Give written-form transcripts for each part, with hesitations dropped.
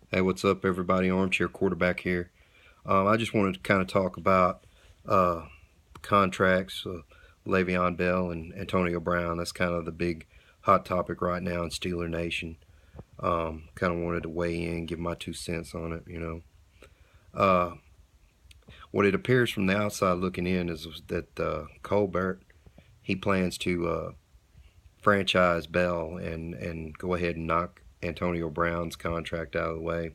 Hey, what's up, everybody? Armchair Quarterback here. I just wanted to kind of talk about uh, contracts, Le'Veon Bell and Antonio Brown. That's kind of the big hot topic right now in Steeler Nation. Kind of wanted to weigh in, give my 2 cents on it. Uh, what it appears from the outside looking in is that Colbert, he plans to franchise Bell and go ahead and knock Antonio Brown's contract out of the way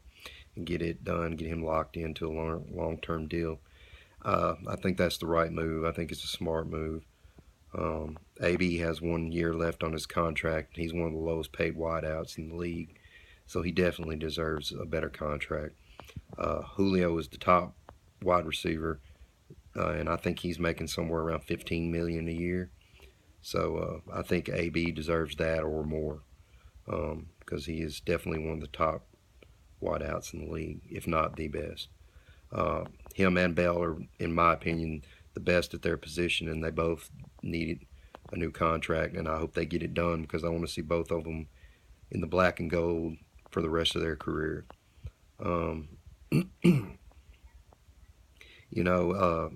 and get it done, get him locked into a long term deal. I think that's the right move. I think it's a smart move. AB has 1 year left on his contract. He's one of the lowest paid wideouts in the league, so he definitely deserves a better contract. Julio is the top wide receiver, and I think he's making somewhere around 15 million a year. So I think AB deserves that or more because he is definitely one of the top wideouts in the league, if not the best. Uh, him and Bell are, in my opinion, the best at their position, and they both need a new contract. And I hope they get it done because I want to see both of them in the black and gold for the rest of their career. Um, you know,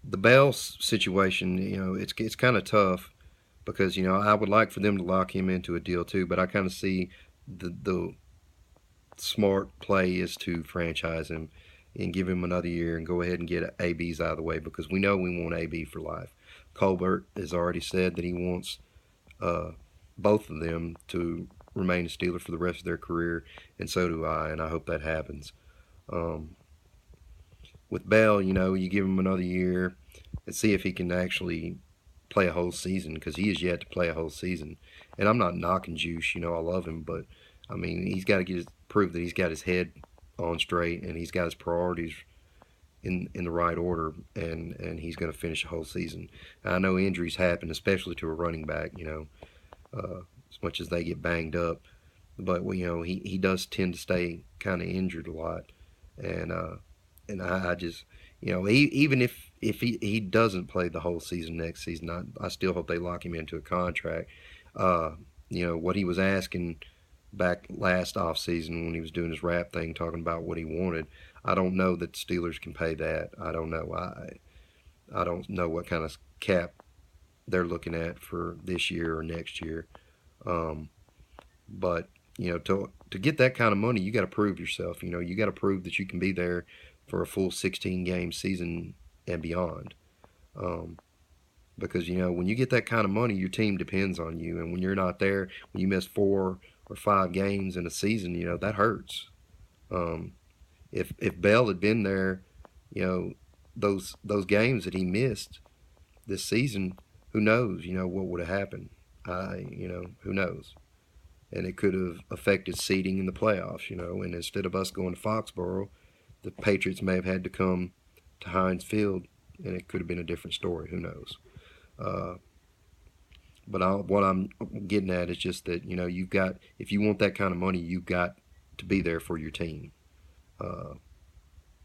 the Bell situation, it's kind of tough because I would like for them to lock him into a deal too, but I kind of see the smart play is to franchise him and give him another year and go ahead and get ABs out of the way because we know we want AB for life. Colbert has already said that he wants uh, both of them to remain a Steeler for the rest of their career, and so do I, and I hope that happens. Um, with Bell, you give him another year and see if he can actually play a whole season because he is yet to play a whole season. And I'm not knocking Juice, I love him, but I mean he's got to prove that he's got his head on straight and he's got his priorities in the right order, and he's going to finish the whole season. I know injuries happen, especially to a running back, as much as they get banged up, but he does tend to stay kind of injured a lot, and I just even if he doesn't play the whole season next season, I still hope they lock him into a contract. Uh, what he was asking back last off season when he was doing his rap thing, talking about what he wanted. I don't know that the Steelers can pay that. I don't know. I don't know what kind of cap they're looking at for this year or next year. Um, but to get that kind of money, you got to prove yourself. You got to prove that you can be there for a full 16 game season and beyond. Um, because when you get that kind of money, your team depends on you, and when you're not there, when you miss 4 or 5 games in a season, that hurts. Um, if Bell had been there, you know those games that he missed this season, who knows? What would have happened? Who knows? And it could have affected seeding in the playoffs. And instead of us going to Foxborough, the Patriots may have had to come to Heinz Field, and it could have been a different story. Who knows? Uh, what I'm getting at is just that you've got, if you want that kind of money, you've got to be there for your team, uh,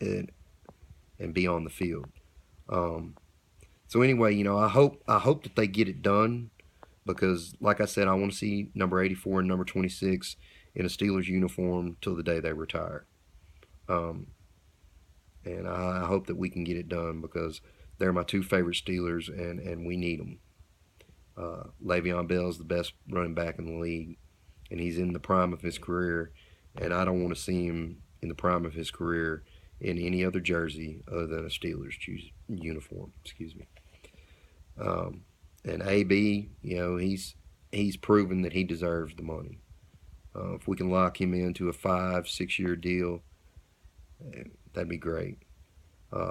and be on the field. Um, so anyway, I hope that they get it done because, like I said, I want to see number 84 and number 26 in a Steelers uniform till the day they retire. Um, and I hope that we can get it done because they're my two favorite Steelers, and we need them. Le'Veon Bell is the best running back in the league, and he's in the prime of his career, and I don't want to see him in the prime of his career in any other jersey other than a Steelers uniform. Excuse me. Um, and AB, he's proven that he deserves the money. If we can lock him into a 5, 6 year deal, that'd be great.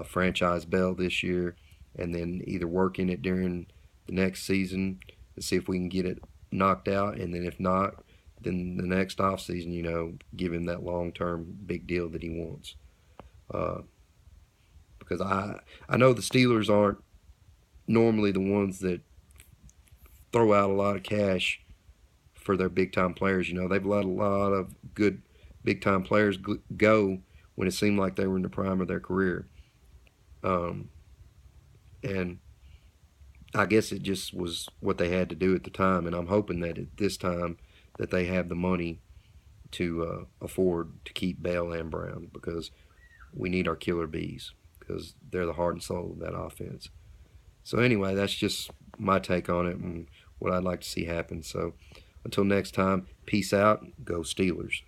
Franchise Bell this year, and then either work in it during the next season to see if we can get it knocked out, and then if not, then the next off season, give him that long term big deal that he wants. Uh, because I know the Steelers aren't normally the ones that throw out a lot of cash for their big time players. They've let a lot of good big time players go when it seemed like they were in the prime of their career. Um, and I guess it just was what they had to do at the time. And I'm hoping that at this time that they have the money to afford to keep Bell and Brown, because we need our killer bees, because they're the heart and soul of that offense. So anyway, that's just my take on it and what I'd like to see happen. So until next time, peace out. Go Steelers.